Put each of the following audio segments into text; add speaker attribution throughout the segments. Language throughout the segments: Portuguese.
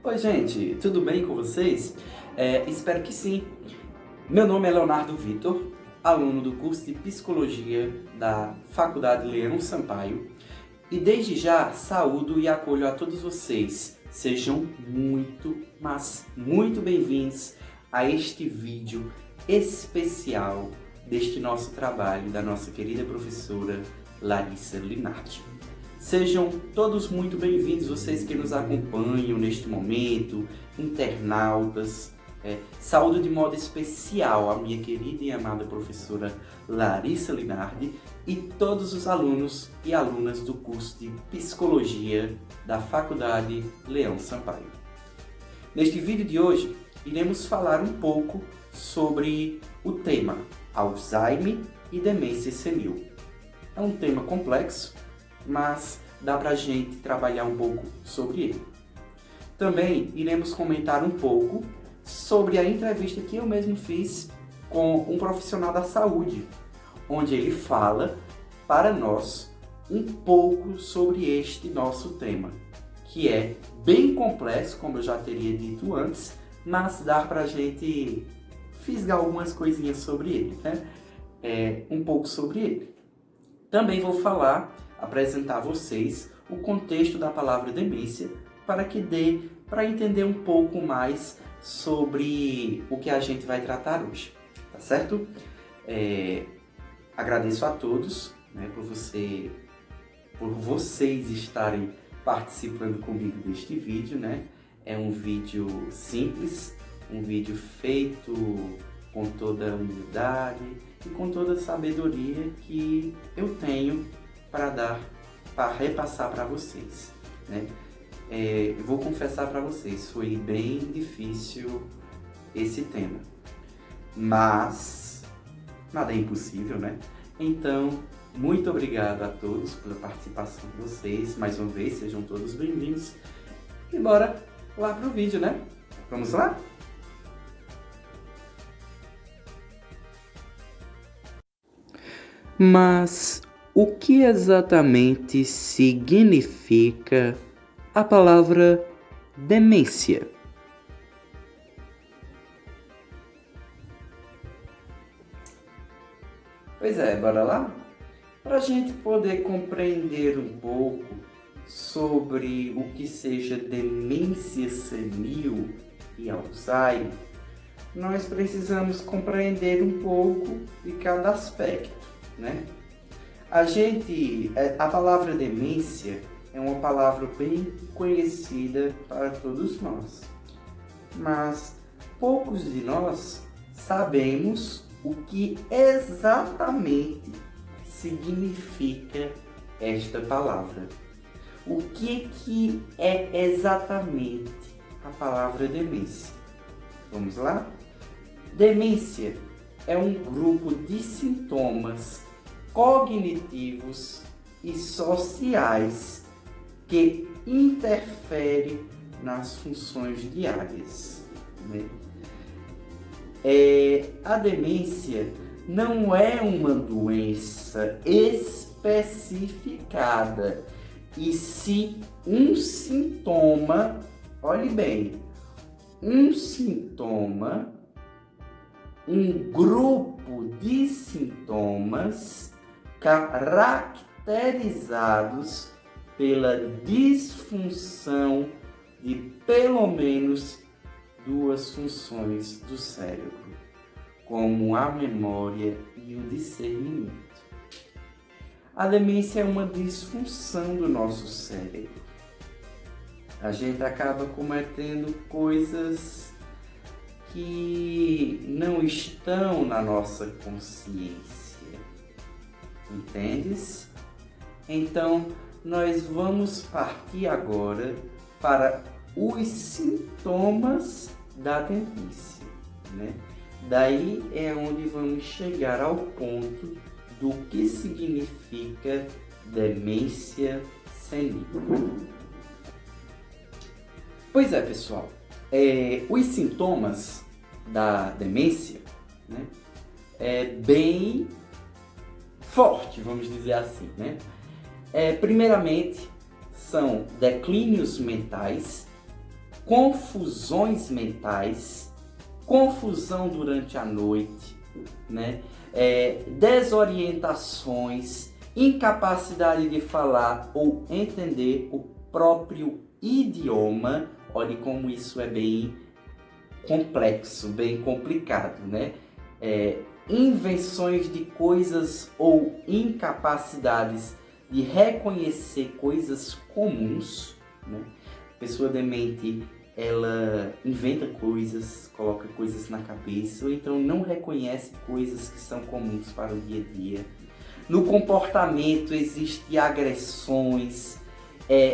Speaker 1: Oi, gente, tudo bem com vocês? Espero que sim. Meu nome é Leonardo Vitor, aluno do curso de Psicologia da Faculdade Leão Sampaio, e desde já saúdo e acolho a todos vocês. Sejam muito, mas muito bem-vindos a este vídeo especial deste nosso trabalho da nossa querida professora Larissa Linardi. Sejam todos muito bem-vindos, vocês que nos acompanham neste momento, internautas. Saúdo de modo especial a minha querida e amada professora Larissa Linardi e todos os alunos e alunas do curso de Psicologia da Faculdade Leão Sampaio. Neste vídeo de hoje, iremos falar um pouco sobre o tema Alzheimer e demência senil. É um tema complexo, mas dá pra gente trabalhar um pouco sobre ele. Também iremos comentar um pouco sobre a entrevista que eu mesmo fiz com um profissional da saúde, onde ele fala para nós um pouco sobre este nosso tema, que é bem complexo, como eu já teria dito antes, mas dá pra gente fisgar algumas coisinhas sobre ele, né? Um pouco sobre ele. Também vou apresentar a vocês o contexto da palavra demência para que dê para entender um pouco mais sobre o que a gente vai tratar hoje, tá certo? Agradeço a todos, né, por vocês estarem participando comigo deste vídeo, né? É um vídeo simples, um vídeo feito com toda a humildade e com toda a sabedoria que eu tenho para repassar para vocês, né? Vou confessar para vocês, foi bem difícil esse tema, mas nada é impossível, né? Então, muito obrigado a todos pela participação de vocês, mais uma vez, sejam todos bem-vindos e bora lá pro vídeo, né? Vamos lá? Mas o que exatamente significa a palavra demência? Pois é, bora lá? Para a gente poder compreender um pouco sobre o que seja demência senil e Alzheimer, nós precisamos compreender um pouco de cada aspecto, né? A palavra demência é uma palavra bem conhecida para todos nós, mas poucos de nós sabemos o que exatamente significa esta palavra. O que é exatamente a palavra demência? Vamos lá? Demência é um grupo de sintomas cognitivos e sociais que interfere nas funções diárias, né? A demência não é uma doença especificada, e sim um sintoma, olhe bem, um sintoma, um grupo de sintomas caracterizados pela disfunção de pelo menos duas funções do cérebro, como a memória e o discernimento. A demência é uma disfunção do nosso cérebro. A gente acaba cometendo coisas que não estão na nossa consciência. Entendes? Então, nós vamos partir agora para os sintomas da demência, né? Daí é onde vamos chegar ao ponto do que significa demência senil. Pois é, pessoal, os sintomas da demência, né, é bem forte, vamos dizer assim, né? Primeiramente, são declínios mentais, confusões mentais, confusão durante a noite, né? Desorientações, incapacidade de falar ou entender o próprio idioma. Olhe como isso é bem complexo, bem complicado, né? Invenções de coisas ou incapacidades de reconhecer coisas comuns, né? A pessoa demente, ela inventa coisas, coloca coisas na cabeça, ou então não reconhece coisas que são comuns para o dia a dia. No comportamento existem agressões,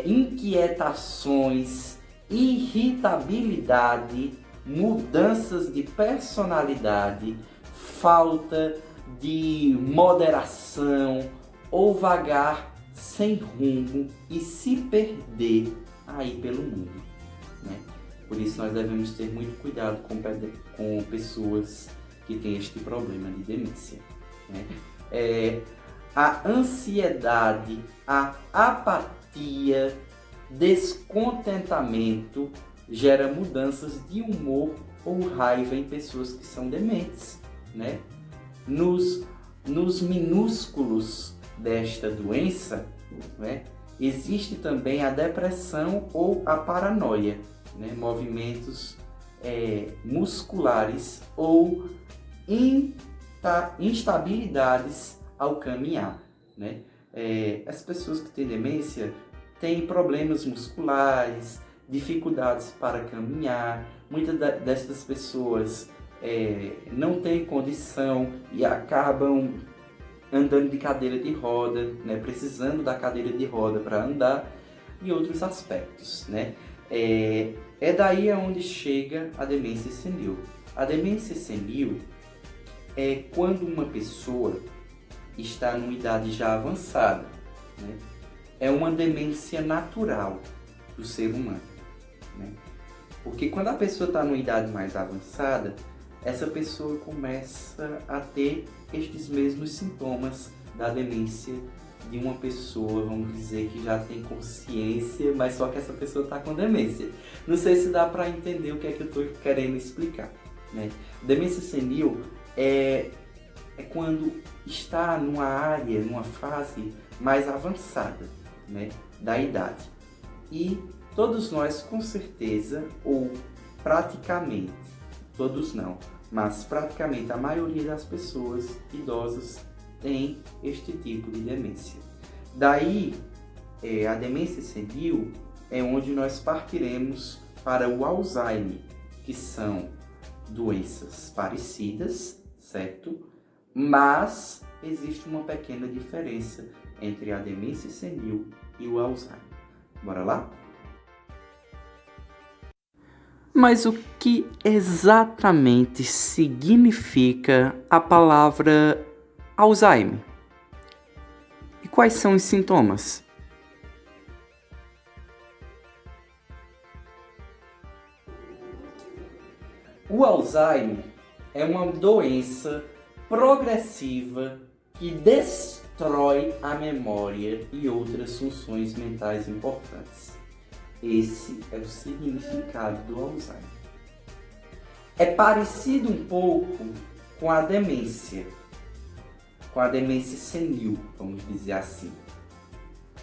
Speaker 1: inquietações, irritabilidade, mudanças de personalidade, falta de moderação ou vagar sem rumo e se perder aí pelo mundo, né? Por isso nós devemos ter muito cuidado com pessoas que têm este problema de demência, né? A ansiedade, a apatia, descontentamento gera mudanças de humor ou raiva em pessoas que são dementes, né? Nos minúsculos desta doença, né, existe também a depressão ou a paranoia, né? Movimentos musculares ou instabilidades ao caminhar, né? As pessoas que têm demência têm problemas musculares, dificuldades para caminhar. Muitas dessas pessoas não têm condição e acabam andando de cadeira de roda, né? Precisando da cadeira de roda para andar, e outros aspectos, né? Daí onde chega a demência senil. A demência senil é quando uma pessoa está numa idade já avançada, né? É uma demência natural do ser humano, né? Porque quando a pessoa está numa idade mais avançada, essa pessoa começa a ter estes mesmos sintomas da demência de uma pessoa, vamos dizer, que já tem consciência, mas só que essa pessoa está com demência. Não sei se dá para entender o que é que eu estou querendo explicar, né? Demência senil é quando está numa área, numa fase mais avançada, né, da idade. E todos nós, com certeza, ou praticamente, todos não, mas praticamente a maioria das pessoas idosas tem este tipo de demência. Daí, a demência senil é onde nós partiremos para o Alzheimer, que são doenças parecidas, certo? Mas existe uma pequena diferença entre a demência senil e o Alzheimer. Bora lá? Mas o que exatamente significa a palavra Alzheimer? E quais são os sintomas? O Alzheimer é uma doença progressiva que destrói a memória e outras funções mentais importantes. Esse é o significado do Alzheimer. É parecido um pouco com a demência senil, vamos dizer assim,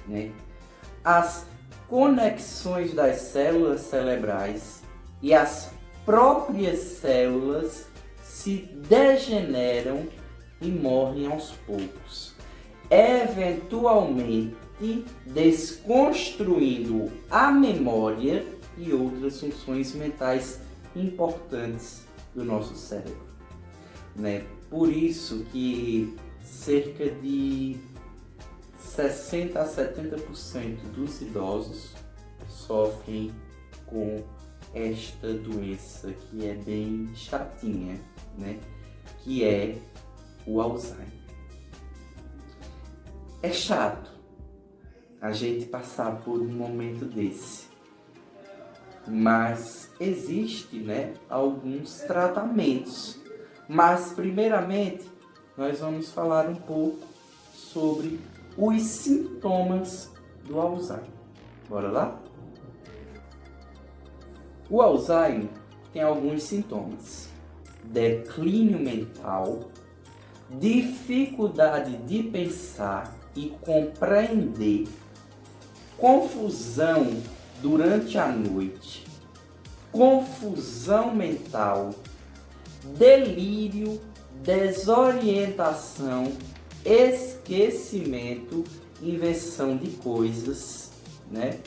Speaker 1: né? As conexões das células cerebrais e as próprias células se degeneram e morrem aos poucos, eventualmente desconstruindo a memória e outras funções mentais importantes do nosso cérebro, né? Por isso que cerca de 60 a 70% dos idosos sofrem com esta doença que é bem chatinha, né? Que é o Alzheimer. É chato a gente passar por um momento desse, mas existe, né, alguns tratamentos. Mas primeiramente nós vamos falar um pouco sobre os sintomas do Alzheimer. Bora lá? O Alzheimer tem alguns sintomas: declínio mental, dificuldade de pensar e compreender, confusão durante a noite, confusão mental, delírio, desorientação, esquecimento, inversão de coisas, né?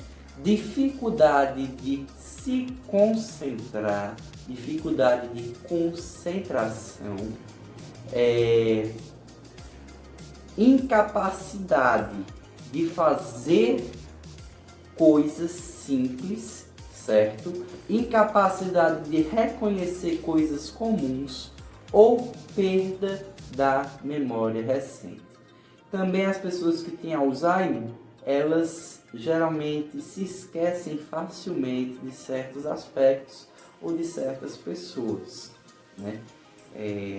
Speaker 1: Dificuldade de se concentrar, dificuldade de concentração, incapacidade de fazer coisas simples, certo? Incapacidade de reconhecer coisas comuns ou perda da memória recente. Também as pessoas que têm Alzheimer, elas geralmente se esquecem facilmente de certos aspectos ou de certas pessoas, né?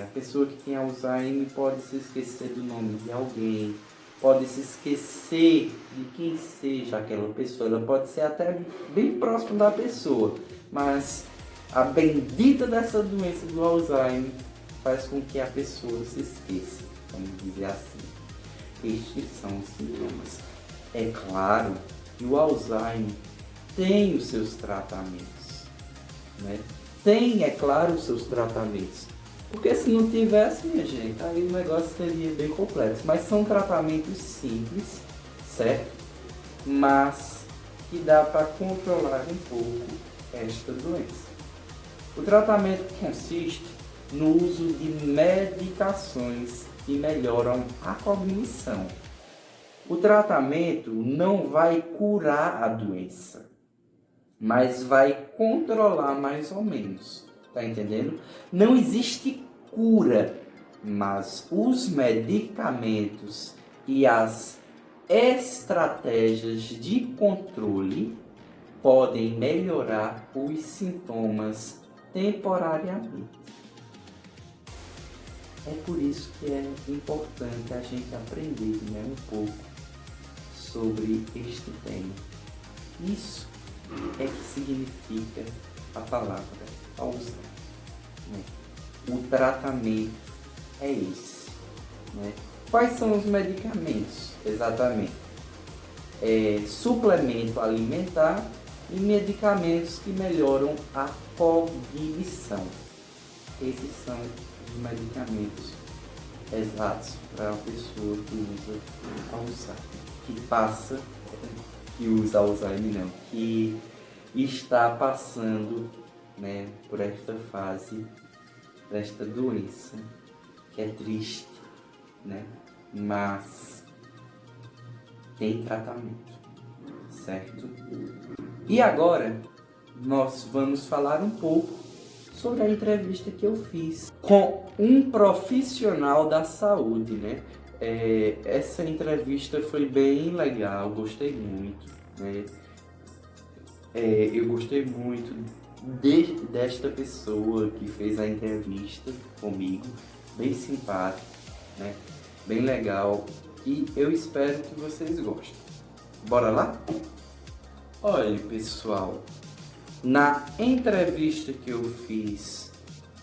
Speaker 1: A pessoa que tem Alzheimer pode se esquecer do nome de alguém, pode se esquecer de quem seja aquela pessoa, ela pode ser até bem próximo da pessoa, mas a bendita dessa doença do Alzheimer faz com que a pessoa se esqueça, vamos dizer assim. Estes são os sintomas. É claro que o Alzheimer tem os seus tratamentos, né? Tem, é claro, os seus tratamentos. Porque se não tivesse, minha gente, aí o negócio seria bem complexo. Mas são tratamentos simples, certo? Mas que dá para controlar um pouco esta doença. O tratamento consiste no uso de medicações que melhoram a cognição. O tratamento não vai curar a doença, mas vai controlar mais ou menos. Tá entendendo? Não existe cura, mas os medicamentos e as estratégias de controle podem melhorar os sintomas temporariamente. É por isso que é importante a gente aprender, né, um pouco sobre este tema. Isso é que significa a palavra Alzheimer, né? O tratamento é esse, né? Quais são os medicamentos? Exatamente. Suplemento alimentar e medicamentos que melhoram a cognição. Esses são os medicamentos exatos para a pessoa que usa Alzheimer, que está passando, né, por esta fase, desta doença, que é triste, né, mas tem tratamento, certo? E agora, nós vamos falar um pouco sobre a entrevista que eu fiz com um profissional da saúde, né? Essa entrevista foi bem legal, gostei muito, né? Eu gostei muito desta pessoa que fez a entrevista comigo, bem simpático, né? Bem legal, e eu espero que vocês gostem. Bora lá? Olha, pessoal, na entrevista que eu fiz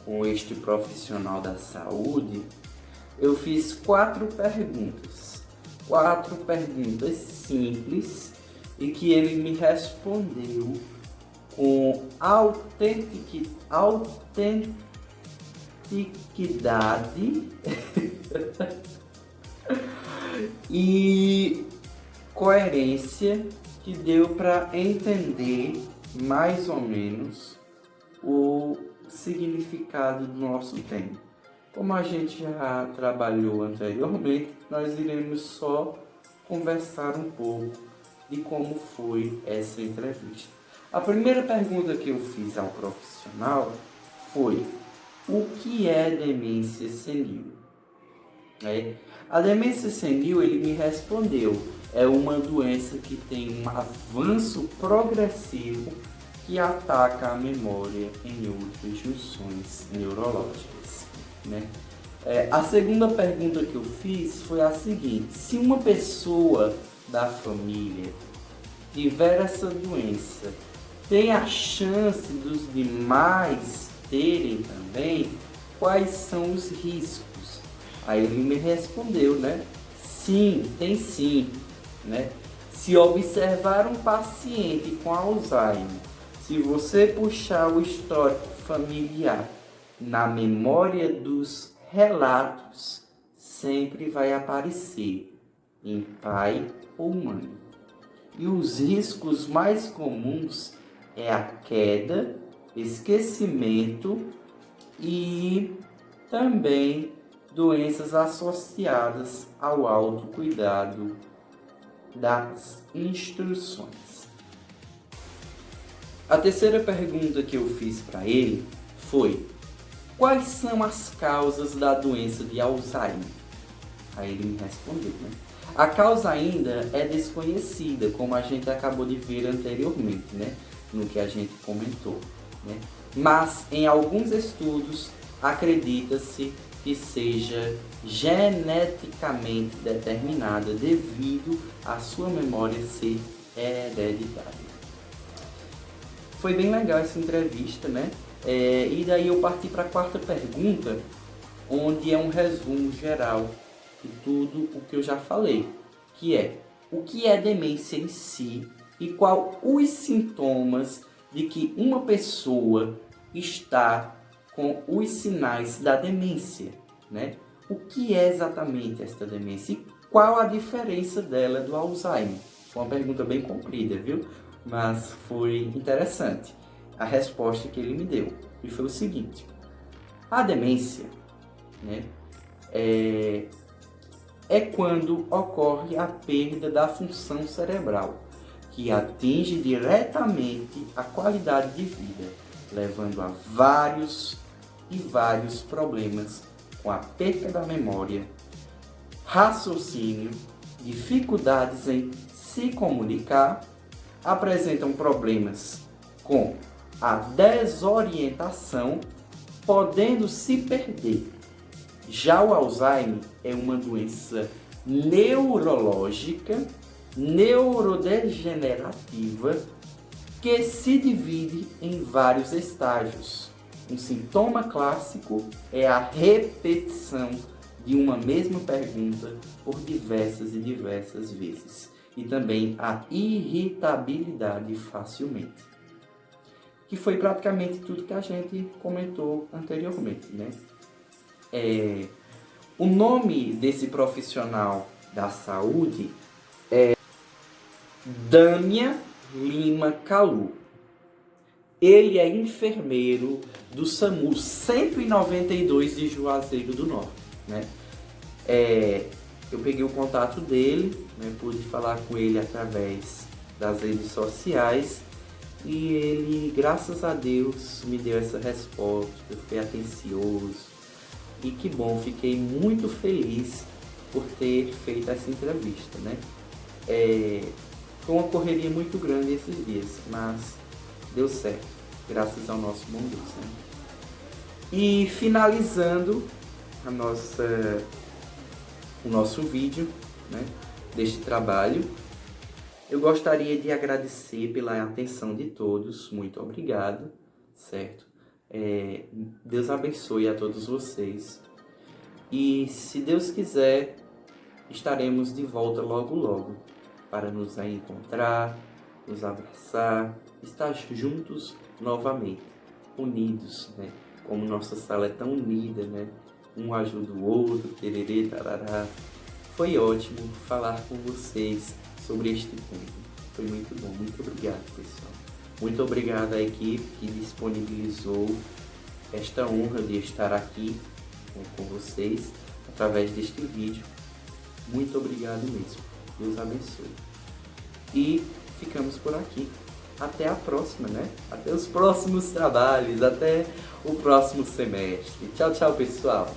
Speaker 1: com este profissional da saúde, eu fiz 4 perguntas simples, e que ele me respondeu com autenticidade e coerência, que deu para entender mais ou menos o significado do nosso tema. Como a gente já trabalhou anteriormente, nós iremos só conversar um pouco de como foi essa entrevista. A primeira pergunta que eu fiz ao profissional foi: o que é demência senil? A demência senil, ele me respondeu, é uma doença que tem um avanço progressivo que ataca a memória em outras junções neurológicas, né? A segunda pergunta que eu fiz foi a seguinte: se uma pessoa da família tiver essa doença tem a chance dos demais terem também? Quais são os riscos? Aí ele me respondeu, né? Sim, tem sim, né? Se observar um paciente com Alzheimer, se você puxar o histórico familiar na memória dos relatos, sempre vai aparecer em pai ou mãe. E os riscos mais comuns é a queda, esquecimento e também doenças associadas ao autocuidado das instruções. A terceira pergunta que eu fiz para ele foi: quais são as causas da doença de Alzheimer? Aí ele me respondeu, né? A causa ainda é desconhecida, como a gente acabou de ver anteriormente, né? No que a gente comentou, né? Mas em alguns estudos acredita-se que seja geneticamente determinada devido à sua memória ser hereditária. Foi bem legal essa entrevista, né? E daí eu parti para a quarta pergunta, onde é um resumo geral de tudo o que eu já falei, que é: o que é demência em si e quais os sintomas de que uma pessoa está com os sinais da demência, né? O que é exatamente esta demência e qual a diferença dela do Alzheimer? Foi uma pergunta bem comprida, viu? Mas foi interessante a resposta que ele me deu. E foi o seguinte: a demência, né, é quando ocorre a perda da função cerebral, que atinge diretamente a qualidade de vida, levando a vários problemas com a perda da memória, raciocínio, dificuldades em se comunicar, apresentam problemas com a desorientação, podendo se perder. Já o Alzheimer é uma doença neurológica, neurodegenerativa, que se divide em vários estágios. Um sintoma clássico é a repetição de uma mesma pergunta por diversas vezes. E também a irritabilidade facilmente. Que foi praticamente tudo que a gente comentou anteriormente, né? O nome desse profissional da saúde é Dânia Lima Calu. Ele é enfermeiro do SAMU 192 de Juazeiro do Norte, né? Eu peguei o contato dele, né? Pude falar com ele através das redes sociais e ele, graças a Deus, me deu essa resposta. Eu fui atencioso e que bom, fiquei muito feliz por ter feito essa entrevista, né? Foi uma correria muito grande esses dias, mas deu certo, graças ao nosso bom Deus, né? E finalizando o nosso vídeo, né, deste trabalho, eu gostaria de agradecer pela atenção de todos, muito obrigado, certo? Deus abençoe a todos vocês e, se Deus quiser, estaremos de volta logo para nos encontrar, nos abraçar, estar juntos novamente, unidos, né? Como nossa sala é tão unida, né? Um ajuda o outro, tererê, tarará. Foi ótimo falar com vocês sobre este tema. Foi muito bom. Muito obrigado, pessoal. Muito obrigado à equipe que disponibilizou esta honra de estar aqui com vocês através deste vídeo. Muito obrigado mesmo. Deus abençoe. E ficamos por aqui. Até a próxima, né? Até os próximos trabalhos, até o próximo semestre. Tchau, tchau, pessoal.